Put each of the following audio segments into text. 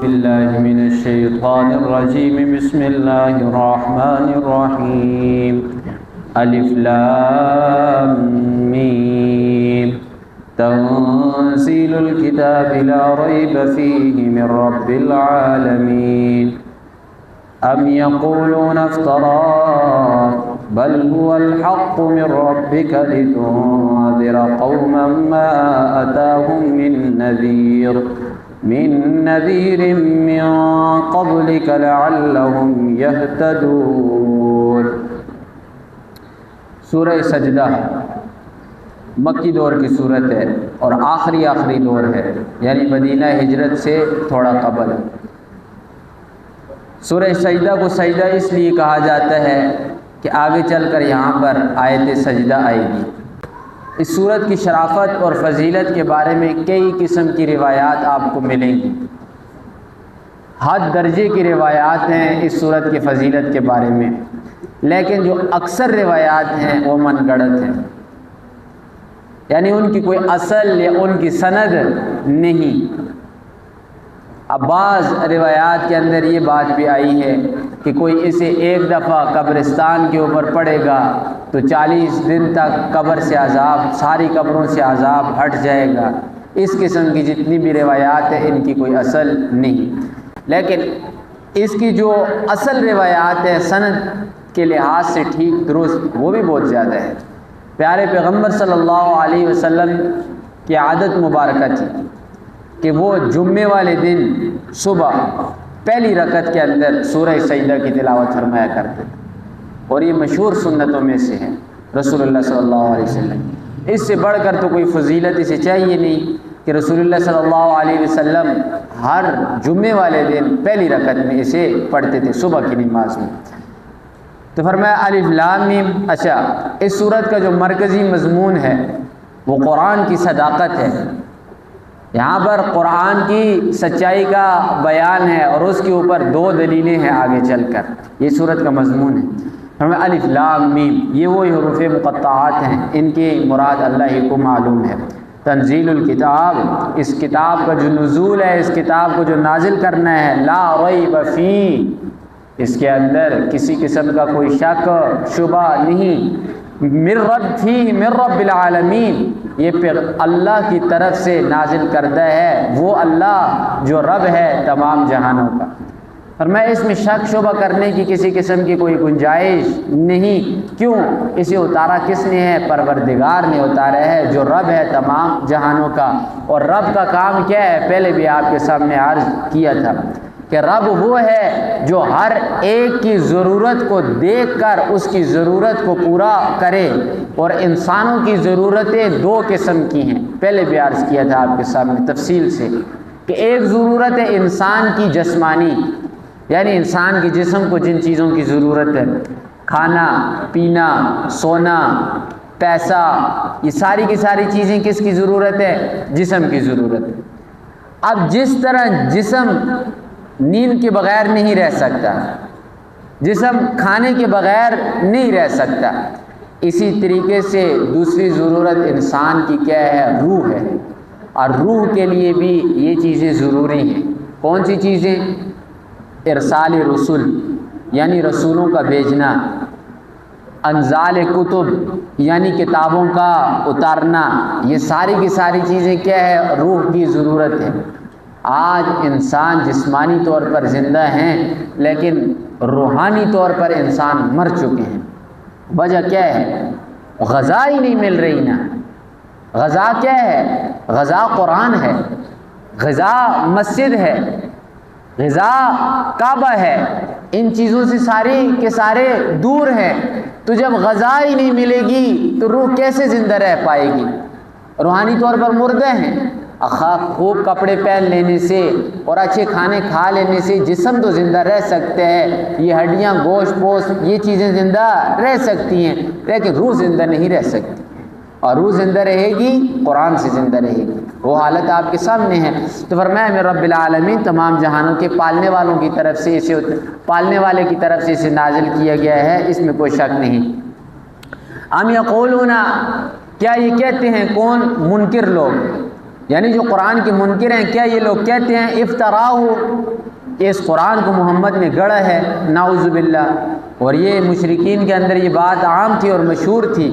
بالله من الشيطان الرجيم. بسم الله الرحمن الرحيم. الف لام ميم. تنزيل الكتاب لا ريب فيه من رب العالمين. أم يقولون افتراه بل هو الحق من ربك لتنذر قوما ما أتاهم من نذير من قبلك لعلهم يهتدون. سورہ سجدہ مکی دور کی صورت ہے اور آخری دور ہے، یعنی مدینہ ہجرت سے تھوڑا قبل. سورہ سجدہ کو سجدہ اس لیے کہا جاتا ہے کہ آگے چل کر یہاں پر آیت سجدہ آئے گی. اس صورت کی شرافت اور فضیلت کے بارے میں کئی قسم کی روایات آپ کو ملیں گی. حد درجے کی روایات ہیں اس صورت کی فضیلت کے بارے میں، لیکن جو اکثر روایات ہیں وہ من گڑت ہیں، یعنی ان کی کوئی اصل یا ان کی سند نہیں. اب بعض روایات کے اندر یہ بات بھی آئی ہے کہ کوئی اسے ایک دفعہ قبرستان کے اوپر پڑے گا تو 40 دن تک قبر سے عذاب، ساری قبروں سے عذاب ہٹ جائے گا. اس قسم کی جتنی بھی روایات ہیں ان کی کوئی اصل نہیں، لیکن اس کی جو اصل روایات ہے سند کے لحاظ سے ٹھیک درست وہ بھی بہت زیادہ ہے. پیارے پیغمبر صلی اللہ علیہ وسلم کی عادت مبارکہ تھی کہ وہ جمعے والے دن صبح پہلی رکعت کے اندر سورہ سجدہ کی تلاوت فرمایا کرتے، اور یہ مشہور سنتوں میں سے ہے رسول اللہ صلی اللہ علیہ وسلم. اس سے بڑھ کر تو کوئی فضیلت اسے چاہیے نہیں کہ رسول اللہ صلی اللہ علیہ وسلم ہر جمعے والے دن پہلی رکعت میں اسے پڑھتے تھے صبح کی نماز میں. تو فرمایا الف لام میم. اچھا، اس سورت کا جو مرکزی مضمون ہے وہ قرآن کی صداقت ہے. یہاں پر قرآن کی سچائی کا بیان ہے اور اس کے اوپر 2 دلیلیں ہیں آگے چل کر. یہ سورت کا مضمون ہے. ہمیں الف لام میم یہ وہی حروف مقطعات ہیں، ان کی مراد اللہ ہی کو معلوم ہے. تنزیل الکتاب، اس کتاب کا جو نزول ہے، اس کتاب کو جو نازل کرنا ہے، لا ریب فیہ، اس کے اندر کسی قسم کا کوئی شک شبہ نہیں. من رب العالمین، یہ اللہ کی طرف سے نازل کردہ ہے، وہ اللہ جو رب ہے تمام جہانوں کا. اور میں اس میں شک شبہ کرنے کی کسی قسم کی کوئی گنجائش نہیں. کیوں؟ اسے اتارا کس نے ہے؟ پروردگار نے اتارا ہے جو رب ہے تمام جہانوں کا. اور رب کا کام کیا ہے؟ پہلے بھی آپ کے سامنے عرض کیا تھا کہ رب وہ ہے جو ہر ایک کی ضرورت کو دیکھ کر اس کی ضرورت کو پورا کرے. اور انسانوں کی ضرورتیں 2 قسم کی ہیں، پہلے بھی عرض کیا تھا آپ کے سامنے تفصیل سے کہ ایک ضرورت ہے انسان کی جسمانی، یعنی انسان کے جسم کو جن چیزوں کی ضرورت ہے، کھانا پینا سونا پیسہ، یہ ساری کی ساری چیزیں کس کی ضرورت ہے؟ جسم کی ضرورت ہے. اب جس طرح جسم نیند کے بغیر نہیں رہ سکتا، جسم کھانے کے بغیر نہیں رہ سکتا، اسی طریقے سے دوسری ضرورت انسان کی کیا ہے؟ روح ہے. اور روح کے لیے بھی یہ چیزیں ضروری ہیں. کون سی چیزیں؟ ارسال رسول، یعنی رسولوں کا بھیجنا، انزال کتب یعنی کتابوں کا اتارنا، یہ ساری کی ساری چیزیں کیا ہے؟ روح کی ضرورت ہے. آج انسان جسمانی طور پر زندہ ہیں لیکن روحانی طور پر انسان مر چکے ہیں. وجہ کیا ہے؟ غذا ہی نہیں مل رہی نا. غذا کیا ہے؟ غذا قرآن ہے، غذا مسجد ہے، غذا کعبہ ہے. ان چیزوں سے سارے کے سارے دور ہیں. تو جب غذا ہی نہیں ملے گی تو روح کیسے زندہ رہ پائے گی؟ روحانی طور پر مردہ ہیں. خوب کپڑے پہن لینے سے اور اچھے کھانے کھا لینے سے جسم تو زندہ رہ سکتے ہیں، یہ ہڈیاں گوشت پوست یہ چیزیں زندہ رہ سکتی ہیں، لیکن روح زندہ نہیں رہ سکتی. اور روح زندہ رہے گی قرآن سے زندہ رہے گی. وہ حالت آپ کے سامنے ہے. تو فرمایا میں رب العالمین تمام جہانوں کے پالنے والوں کی طرف سے اسے پالنے والے کی طرف سے اسے نازل کیا گیا ہے، اس میں کوئی شک نہیں. ام یقولون، کیا یہ کہتے ہیں کون؟ منکر لوگ. یعنی جو قرآن کے منکر ہیں، کیا یہ لوگ کہتے ہیں افتراء کہ اس قرآن کو محمد نے گڑھا ہے؟ نعوذ باللہ۔ اور یہ مشرکین کے اندر یہ بات عام تھی اور مشہور تھی،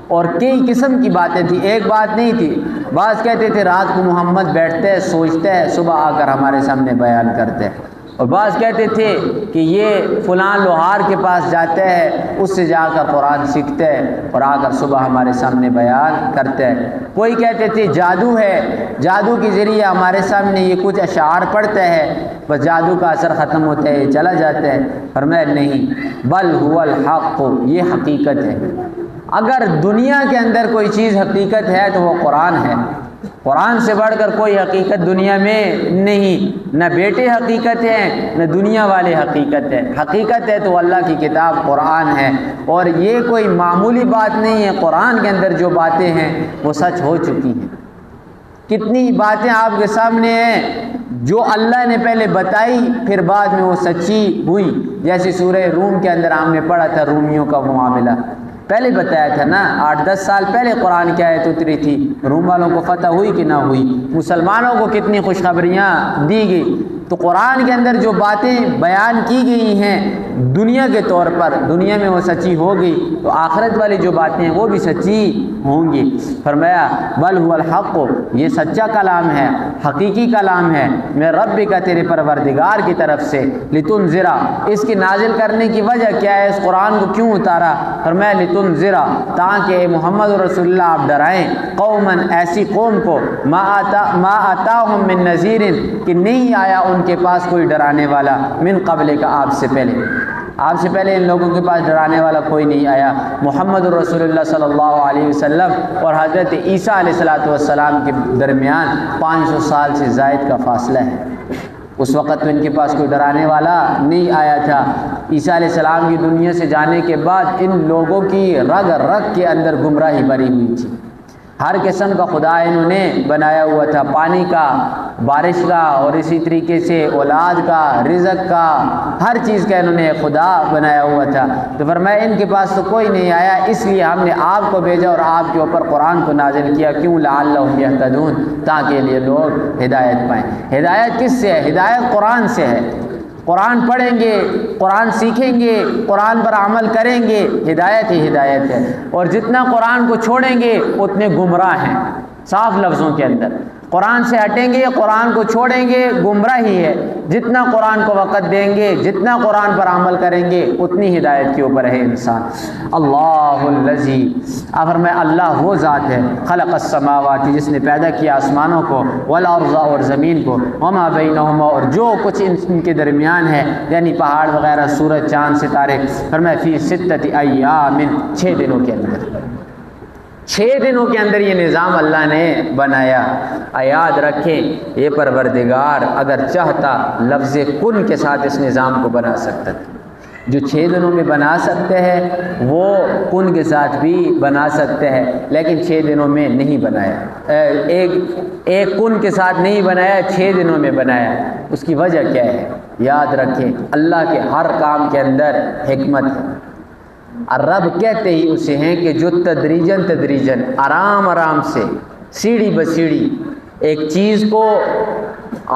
اور کئی قسم کی باتیں تھیں، ایک بات نہیں تھی۔ بعض کہتے تھے رات کو محمد بیٹھتے ہے، سوچتے ہے، صبح آ کر ہمارے سامنے بیان کرتے ہیں، اور بعض کہتے تھے کہ یہ فلاں لوہار کے پاس جاتے ہیں، اس سے جا کر قرآن سیکھتے ہیں اور آ کر صبح ہمارے سامنے بیان کرتے ہیں۔ کوئی کہتے تھے جادو ہے، جادو کے ذریعے ہمارے سامنے یہ کچھ اشعار پڑھتے ہیں، بس جادو کا اثر ختم ہوتا ہے، چلا جاتا ہے۔ فرمایا نہیں، بل هو الحق، یہ حقیقت ہے۔ اگر دنیا کے اندر کوئی چیز حقیقت ہے تو وہ قرآن ہے۔ قرآن سے بڑھ کر کوئی حقیقت دنیا میں نہیں، نہ بیٹے حقیقت ہیں نہ دنیا والے حقیقت ہے۔ حقیقت ہے تو اللہ کی کتاب قرآن ہے، اور یہ کوئی معمولی بات نہیں ہے۔ قرآن کے اندر جو باتیں ہیں وہ سچ ہو چکی ہیں۔ کتنی باتیں آپ کے سامنے ہیں جو اللہ نے پہلے بتائی، پھر بعد میں وہ سچی ہوئی۔ جیسے سورہ روم کے اندر ہم نے پڑھا تھا رومیوں کا معاملہ، پہلے بتایا تھا نا، 8-10 سال پہلے قرآن کی آیت اتری تھی، روم والوں کو فتح ہوئی کہ نہ ہوئی، مسلمانوں کو کتنی خوشخبریاں دی گئی۔ تو قرآن کے اندر جو باتیں بیان کی گئی ہیں دنیا کے طور پر، دنیا میں وہ سچی ہو گئی، تو آخرت والی جو باتیں ہیں وہ بھی سچی ہوں گی۔ فرمایا بل هو الحق، یہ سچا کلام ہے، حقیقی کلام ہے، میں رب کا، تیرے پروردگار کی طرف سے، لتنذرا، اس کی نازل کرنے کی وجہ کیا ہے، اس قرآن کو کیوں اتارا؟ فرمایا لتنذرا، تاکہ اے محمد رسول اللہ آپ ڈرائیں، قوما، ایسی قوم کو، ما آتاہم من نذیر، کہ نہیں آیا ان کے پاس کوئی ڈرانے والا، من قبل کا، آپ سے پہلے، آپ سے پہلے ان لوگوں کے پاس ڈرانے والا کوئی نہیں آیا۔ محمد رسول اللہ صلی اللہ علیہ وسلم اور حضرت عیسیٰ علیہ السلام کے درمیان 500 سال سے زائد کا فاصلہ ہے۔ اس وقت تو ان کے پاس کوئی ڈرانے والا نہیں آیا تھا۔ عیسیٰ علیہ السلام کی دنیا سے جانے کے بعد ان لوگوں کی رگ رگ کے اندر گمراہی بھری ہوئی تھی۔ ہر قسم کا خدا انہوں نے بنایا ہوا تھا، پانی کا، بارش کا، اور اسی طریقے سے اولاد کا، رزق کا، ہر چیز کا انہوں نے خدا بنایا ہوا تھا۔ تو فرمایا ان کے پاس تو کوئی نہیں آیا، اس لیے ہم نے آپ کو بھیجا اور آپ کے اوپر قرآن کو نازل کیا۔ کیوں؟ لعلہم یہتدون، تاکہ یہ لوگ ہدایت پائیں۔ ہدایت کس سے ہے؟ ہدایت قرآن سے ہے۔ قرآن پڑھیں گے، قرآن سیکھیں گے، قرآن پر عمل کریں گے، ہدایت ہی ہدایت ہے۔ اور جتنا قرآن کو چھوڑیں گے اتنے گمراہ ہیں۔ صاف لفظوں کے اندر قرآن سے ہٹیں گے، قرآن کو چھوڑیں گے، گمراہی ہے۔ جتنا قرآن کو وقت دیں گے، جتنا قرآن پر عمل کریں گے، اتنی ہدایت کے اوپر ہے انسان۔ اللہ الذی، فرمایا اللہ وہ ذات ہے، خلق السماوات، جس نے پیدا کیا آسمانوں کو، والارض، اور زمین کو، وما بینہما، اور جو کچھ ان کے درمیان ہے، یعنی پہاڑ وغیرہ، سورج، چاند، ستارے۔ فرمایا فی 6 ایام، 6 دنوں کے اندر، 6 دنوں کے اندر یہ نظام اللہ نے بنایا۔ یاد رکھیں یہ پروردگار اگر چاہتا لفظ کن کے ساتھ اس نظام کو بنا سکتا تھا۔ جو 6 دنوں میں بنا سکتے ہیں وہ کن کے ساتھ بھی بنا سکتے ہیں، لیکن 6 دنوں میں نہیں بنایا، ایک کن کے ساتھ نہیں بنایا، 6 دنوں میں بنایا۔ اس کی وجہ کیا ہے؟ یاد رکھیں اللہ کے ہر کام کے اندر حکمت ہے۔ رب کہتے ہی اسے ہیں کہ جو تدریجاً آرام آرام سے، سیڑھی بسیڑھی ایک چیز کو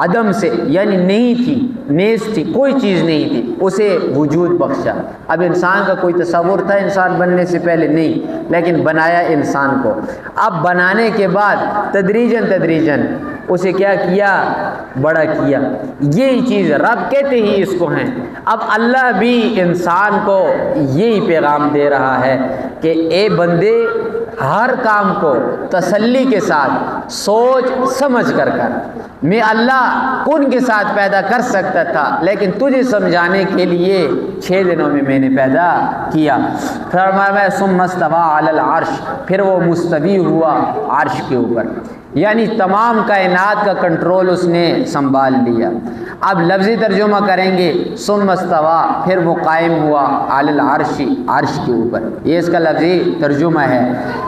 عدم سے، یعنی نہیں تھی، نیز تھی، کوئی چیز نہیں تھی، اسے وجود بخشا۔ اب انسان کا کوئی تصور تھا انسان بننے سے پہلے؟ نہیں، لیکن بنایا انسان کو۔ اب بنانے کے بعد تدریجاً اسے کیا کیا؟ بڑا کیا۔ یہی چیز رب کہتے ہی اس کو ہیں۔ اب اللہ بھی انسان کو یہی پیغام دے رہا ہے کہ اے بندے، ہر کام کو تسلی کے ساتھ سوچ سمجھ کر میں اللہ کن کے ساتھ پیدا کر سکتا تھا، لیکن تجھے سمجھانے کے لیے 6 دنوں میں میں نے پیدا کیا۔ فرمایا ثم استوى علی العرش، پھر وہ مستوی ہوا عرش کے اوپر، یعنی تمام کائنات کا کنٹرول اس نے سنبھال لیا۔ اب لفظی ترجمہ کریں گے ثم استوى، پھر وہ قائم ہوا علی العرش، عرش کے اوپر، یہ اس کا لفظی ترجمہ ہے۔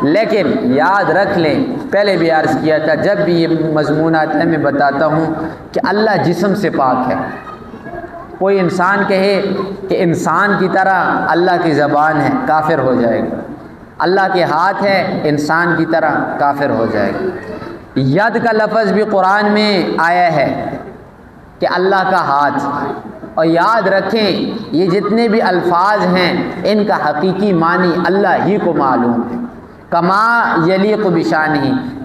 لیکن یاد رکھ لیں، پہلے بھی عرض کیا تھا، جب بھی یہ مضمون آتا ہے میں بتاتا ہوں کہ اللہ جسم سے پاک ہے۔ کوئی انسان کہے کہ انسان کی طرح اللہ کی زبان ہے، کافر ہو جائے گا۔ اللہ کے ہاتھ ہے انسان کی طرح، کافر ہو جائے گا۔ ید کا لفظ بھی قرآن میں آیا ہے کہ اللہ کا ہاتھ، اور یاد رکھیں یہ جتنے بھی الفاظ ہیں ان کا حقیقی معنی اللہ ہی کو معلوم ہے۔ کما یلیق بشانہ،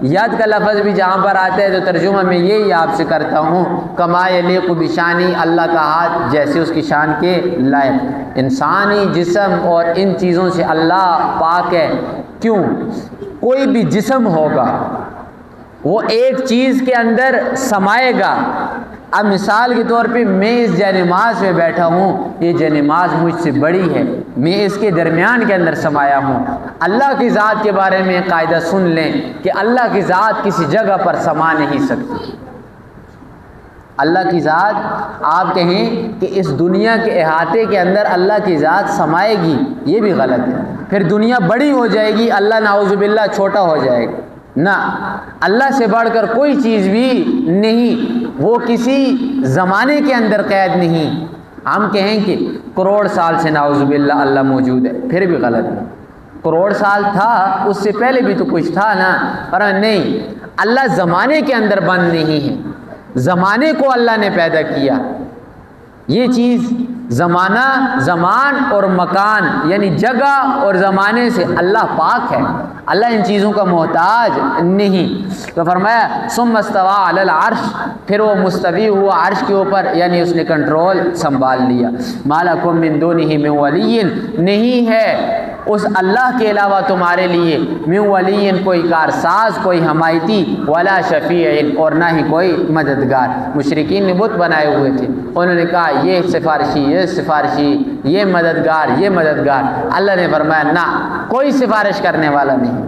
ید کا لفظ بھی جہاں پر آتا ہے تو ترجمہ میں یہی آپ سے کرتا ہوں، کما یلیق بشانہ، اللہ کا ہاتھ جیسے اس کی شان کے لائق۔ انسانی جسم اور ان چیزوں سے اللہ پاک ہے۔ کیوں؟ کوئی بھی جسم ہوگا وہ ایک چیز کے اندر سمائے گا۔ اب مثال کے طور پہ میں اس جانماز میں بیٹھا ہوں، یہ جانماز مجھ سے بڑی ہے، میں اس کے درمیان کے اندر سمایا ہوں۔ اللہ کی ذات کے بارے میں قاعدہ سن لیں کہ اللہ کی ذات کسی جگہ پر سما نہیں سکتی۔ اللہ کی ذات آپ کہیں کہ اس دنیا کے احاطے کے اندر اللہ کی ذات سمائے گی، یہ بھی غلط ہے۔ پھر دنیا بڑی ہو جائے گی، اللہ نعوذ باللہ چھوٹا ہو جائے گا۔ نہ، اللہ سے بڑھ کر کوئی چیز بھی نہیں، وہ کسی زمانے کے اندر قید نہیں۔ ہم کہیں کہ کروڑ سال سے نعوذ باللہ اللہ موجود ہے، پھر بھی غلط ہے۔ کروڑ سال تھا، اس سے پہلے بھی تو کچھ تھا نا، پر نہیں، اللہ زمانے کے اندر بند نہیں ہے، زمانے کو اللہ نے پیدا کیا۔ یہ چیز زمانہ، زمان اور مکان یعنی جگہ اور زمانے سے اللہ پاک ہے، اللہ ان چیزوں کا محتاج نہیں۔ تو فرمایا ثم استوى علی العرش، پھر وہ مستوی ہوا عرش کے اوپر، یعنی اس نے کنٹرول سنبھال لیا۔ ما لکم من دونہ من ولی، نہیں ہے اس اللہ کے علاوہ تمہارے لیے من ولی کوئی کارساز، کوئی حمایتی، ولا شفیع، اور نہ ہی کوئی مددگار۔ مشرکین نے بت بنائے ہوئے تھے، انہوں نے کہا یہ سفارشی، یہ سفارشی، یہ مددگار، یہ مددگار۔ اللہ نے فرمایا نہ، کوئی سفارش کرنے والا نہیں۔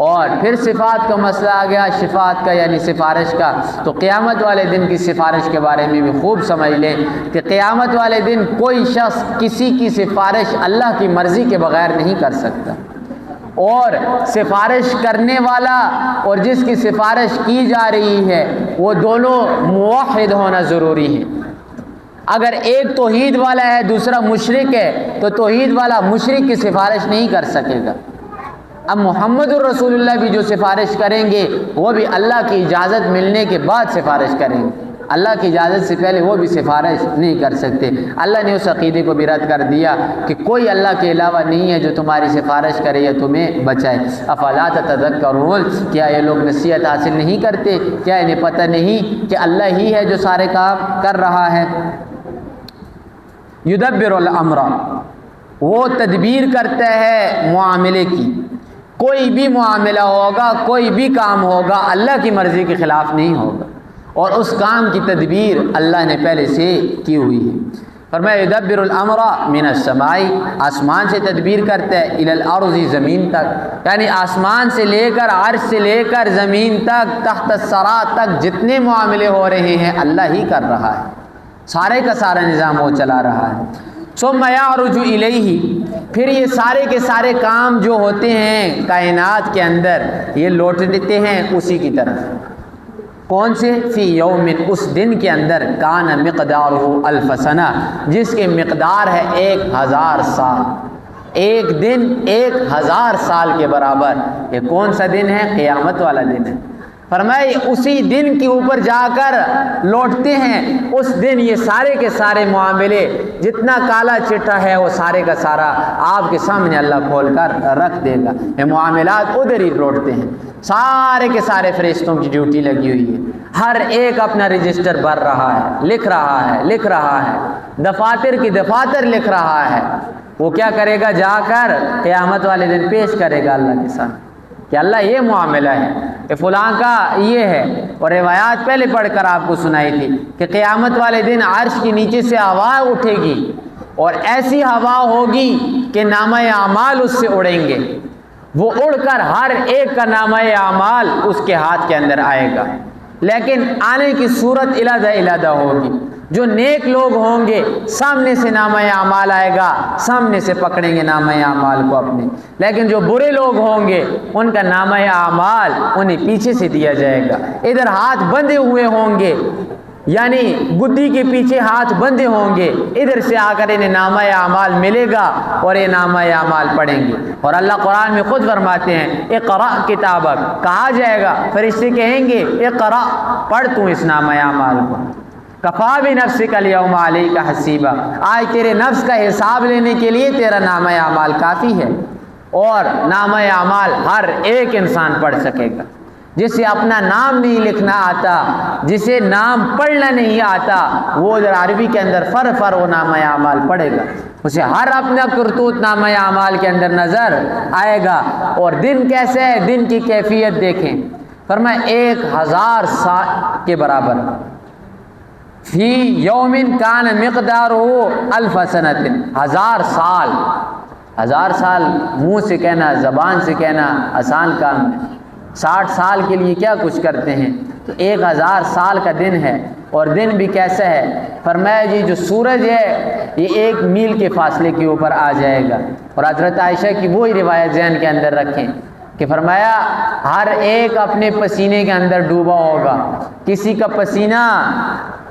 اور پھر صفات کا مسئلہ آ گیا، شفاعت کا یعنی سفارش کا۔ تو قیامت والے دن کی سفارش کے بارے میں بھی خوب سمجھ لیں کہ قیامت والے دن کوئی شخص کسی کی سفارش اللہ کی مرضی کے بغیر نہیں کر سکتا، اور سفارش کرنے والا اور جس کی سفارش کی جا رہی ہے وہ دونوں موحد ہونا ضروری ہے۔ اگر ایک توحید والا ہے دوسرا مشرک ہے تو توحید والا مشرک کی سفارش نہیں کر سکے گا۔ اب محمد الرسول اللہ بھی جو سفارش کریں گے وہ بھی اللہ کی اجازت ملنے کے بعد سفارش کریں گے، اللہ کی اجازت سے پہلے وہ بھی سفارش نہیں کر سکتے۔ اللہ نے اس عقیدے کو بھی رد کر دیا کہ کوئی اللہ کے علاوہ نہیں ہے جو تمہاری سفارش کرے یا تمہیں بچائے۔ افلا تتذکرون، کیا یہ لوگ نصیحت حاصل نہیں کرتے؟ کیا انہیں پتہ نہیں کہ اللہ ہی ہے جو سارے کام کر رہا ہے؟ یدبر الامر، وہ تدبیر کرتا ہے معاملے کی۔ کوئی بھی معاملہ ہوگا، کوئی بھی کام ہوگا، اللہ کی مرضی کے خلاف نہیں ہوگا، اور اس کام کی تدبیر اللہ نے پہلے سے کی ہوئی ہے۔ فرمایا یدبر الامر من السماء، آسمان سے تدبیر کرتا ہے، الی الارض، زمین تک، یعنی آسمان سے لے کر، عرش سے لے کر زمین تک، تحت الثری تک جتنے معاملے ہو رہے ہیں اللہ ہی کر رہا ہے، سارے کا سارا نظام وہ چلا رہا ہے۔ ثم یعرج الیہ، پھر یہ سارے کے سارے کام جو ہوتے ہیں کائنات کے اندر یہ لوٹ لیتے ہیں اسی کی طرف۔ کون سے؟ فی یوم، اس دن کے اندر، کان مقدارہ الف سنہ، جس کے مقدار ہے 1000 سال۔ ایک دن 1000 سال کے برابر۔ یہ کون سا دن ہے؟ قیامت والا دن ہے۔ فرمائے اسی دن کے اوپر جا کر لوٹتے ہیں، اس دن یہ سارے کے سارے معاملے جتنا کالا چٹا ہے وہ سارے کا سارا آپ کے سامنے اللہ کھول کر رکھ دے گا۔ یہ معاملات ادھر ہی لوٹتے ہیں، سارے کے سارے فرشتوں کی ڈیوٹی لگی ہوئی ہے، ہر ایک اپنا رجسٹر بھر رہا ہے، لکھ رہا ہے، دفاتر کی دفاتر لکھ رہا ہے۔ وہ کیا کرے گا؟ جا کر قیامت والے دن پیش کرے گا اللہ کے سامنے کہ اللہ یہ معاملہ ہے کہ فلاں کا یہ ہے۔ اور روایات پہلے پڑھ کر آپ کو سنائی تھی کہ قیامت والے دن عرش کے نیچے سے ہوا اٹھے گی، اور ایسی ہوا ہوگی کہ نامہ اعمال اس سے اڑیں گے، وہ اڑ کر ہر ایک کا نامہ اعمال اس کے ہاتھ کے اندر آئے گا، لیکن آنے کی صورت علیحدہ ہوگی۔ جو نیک لوگ ہوں گے سامنے سے نامہ اعمال آئے گا، سامنے سے پکڑیں گے نامہ اعمال کو اپنے، لیکن جو برے لوگ ہوں گے ان کا نامہ اعمال انہیں پیچھے سے دیا جائے گا۔ ادھر ہاتھ بندھے ہوئے ہوں گے یعنی گدی کے پیچھے ہاتھ بندھے ہوں گے، ادھر سے آ کر انہیں نامہ اعمال ملے گا اور یہ نامہ اعمال پڑھیں گے۔ اور اللہ قرآن میں خود فرماتے ہیں اقرأ کتابک، کہا جائے گا، فرشتے کہیں گے اقرأ، پڑھ تو اس نامہ اعمال کو، کفا بنفسک الیوم علیک حسیبا، آج تیرے نفس کا حساب لینے کے لیے تیرا نامہ اعمال کافی ہے۔ اور نامہ اعمال ہر ایک انسان پڑھ سکے گا، جسے اپنا نام نہیں لکھنا آتا، جسے نام پڑھنا نہیں آتا، وہ ادھر عربی کے اندر فر وہ نامہ اعمال پڑھے گا، اسے ہر اپنا کرتوت نامہ اعمال کے اندر نظر آئے گا۔ اور دن کیسے ہے، دن کی کیفیت دیکھیں، فرمایا 1000 سال کے برابر، فی یوم کان مقدارہ 1000 سنۃ، 1000 سال منہ سے کہنا، زبان سے کہنا آسان کام ہے، 60 سال کے لیے کیا کچھ کرتے ہیں، تو 1000 سال کا دن ہے۔ اور دن بھی کیسا ہے، فرمایا جی جو سورج ہے یہ 1 میل کے فاصلے کے اوپر آ جائے گا۔ اور حضرت عائشہ کی وہی روایت ذہن کے اندر رکھیں کہ فرمایا ہر ایک اپنے پسینے کے اندر ڈوبا ہوگا، کسی کا پسینہ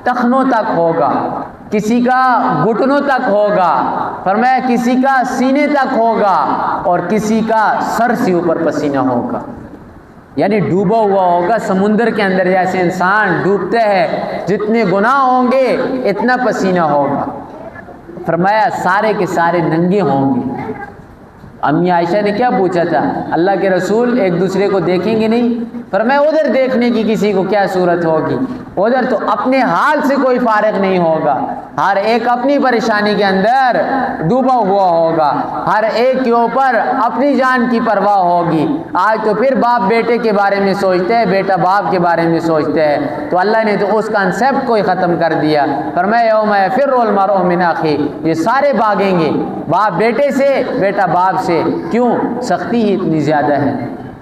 ٹخنوں تک ہوگا، کسی کا گھٹنوں تک ہوگا، فرمایا کسی کا سینے تک ہوگا، اور کسی کا سر سے اوپر پسینہ ہوگا، یعنی ڈوبا ہوا ہوگا سمندر کے اندر، جیسے انسان ڈوبتا ہے، جتنے گناہ ہوں گے اتنا پسینہ ہوگا۔ فرمایا سارے کے سارے ننگے ہوں گے۔ امی عائشہ نے کیا پوچھا تھا، اللہ کے رسول ایک دوسرے کو دیکھیں گے نہیں؟ فرمایا ادھر دیکھنے کی کسی کو کیا صورت ہوگی، ادھر تو اپنے حال سے کوئی فارغ نہیں ہوگا، ہر ایک اپنی پریشانی کے اندر ڈوبا ہوا ہوگا، ہر ایک کے اوپر اپنی جان کی پرواہ ہوگی۔ آج تو پھر باپ بیٹے کے بارے میں سوچتے ہیں، بیٹا باپ کے بارے میں سوچتے ہیں، تو اللہ نے تو اس کنسیپٹ کو ہی ختم کر دیا۔ فرمایا یوم یفر المرء من اخیہ، یہ سارے بھاگیں گے، باپ بیٹے سے، بیٹا باپ سے، کیوں؟ سختی ہی اتنی زیادہ ہے،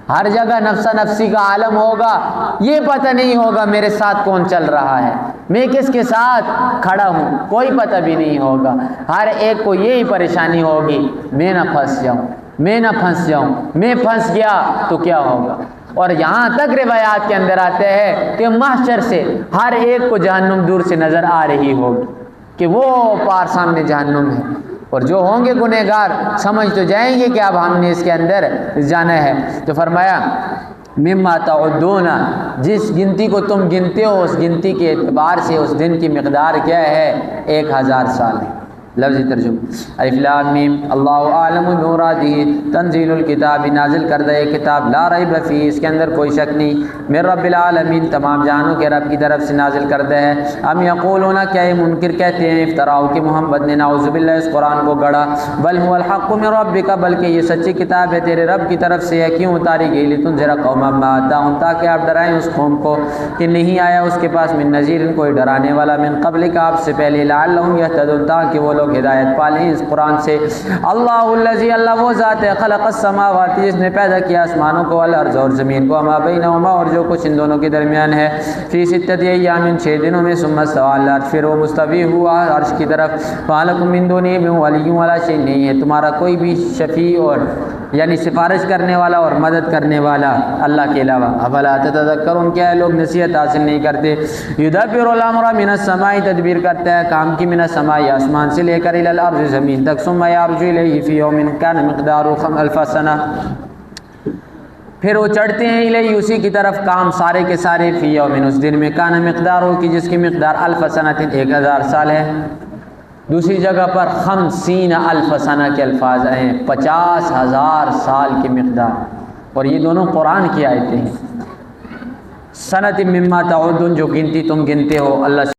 ہر جگہ نفسا نفسی کا عالم ہوگا، یہ پتہ نہیں ہوگا میرے ساتھ کون چل رہا ہے، میں کس کے ساتھ کھڑا ہوں، کوئی پتہ بھی نہیں ہوگا، ہر ایک کو یہی پریشانی ہوگی، میں نہ پھنس جاؤں، میں نہ پھنس جاؤں، میں پھنس گیا تو کیا ہوگا۔ اور یہاں تک روایات کے اندر آتے ہیں کہ محشر سے ہر ایک کو جہنم دور سے نظر آ رہی ہوگی کہ وہ پار سامنے جہنم ہے، اور جو ہوں گے گنہگار سمجھ تو جائیں گے کہ اب ہم نے اس کے اندر جانا ہے۔ تو فرمایا مما تعدون، جس گنتی کو تم گنتے ہو اس گنتی کے اعتبار سے اس دن کی مقدار کیا ہے، 1000 سال ہے۔ لفظی ترجمہ الف لام میم اللہ عالم بمرادہ، تنزیل الکتاب، نازل کردہ یہ کتاب، لا ریب فیہ، اس کے اندر کوئی شک نہیں، من رب العالمین، تمام جہانوں کے رب کی طرف سے نازل کردہ ہے۔ ام یقولون، کیا یہ منکر کہتے ہیں، افتراؤ کہ محمد نے نعوذ باللہ اس قرآن کو گڑھا، بل هو الحق من ربک، بلکہ یہ سچی کتاب ہے تیرے رب کی طرف سے ہے۔ کیوں اتاری گئی، لتنذر قوما ما اتاہم، تاکہ آپ ڈرائیں اس قوم کو کہ نہیں آیا اس کے پاس من نذیر، کوئی ڈرانے والا، من قبلک، آپ سے پہلے، لعلہم یہتدون، تاکہ وہ لوگ ہدایت پالیں اس قرآن سے۔ اللہ الذی، اللہ وہ ذات ہے، خلق السماوات، جس نے پیدا کیا آسمانوں کو، والارض، اور زمین کو، وما بینہما، اور جو کچھ ان دونوں کے درمیان ہے، فی 6 ایام، 6 دنوں میں، ثم استوی علی العرش، پھر وہ مستوی ہوا عرش کی طرف، ما لکم من دونہ من ولی ولا شیء، نہیں ہے تمہارا کوئی بھی شفیع اور یعنی سفارش کرنے والا اور مدد کرنے والا اللہ کے علاوہ۔ افلا تتذکرون، کیا لوگ نصیحت حاصل نہیں کرتے۔ یدبر الامر من السماء، تدبیر کرتا ہے کام کی، من السماء، آسمان سے لے کر الی الارض، زمین تک، ثم یعرج الیہ فی یوم کان مقدارہ 1000 سنہ، پھر وہ چڑھتے ہیں الیہ، اسی کی طرف، کام سارے کے سارے، فی یوم، اس دن میں، کان مقدارہ، کی جس کی مقدار 1000 سنۃ، 1000 سال ہے۔ دوسری جگہ پر 50,000 سنہ کے الفاظ آئے ہیں، 50,000 سال کی مقدار، اور یہ دونوں قرآن کی آیتیں ہیں۔ سنۃ مما تعدون، جو گنتی تم گنتے ہو، اللہ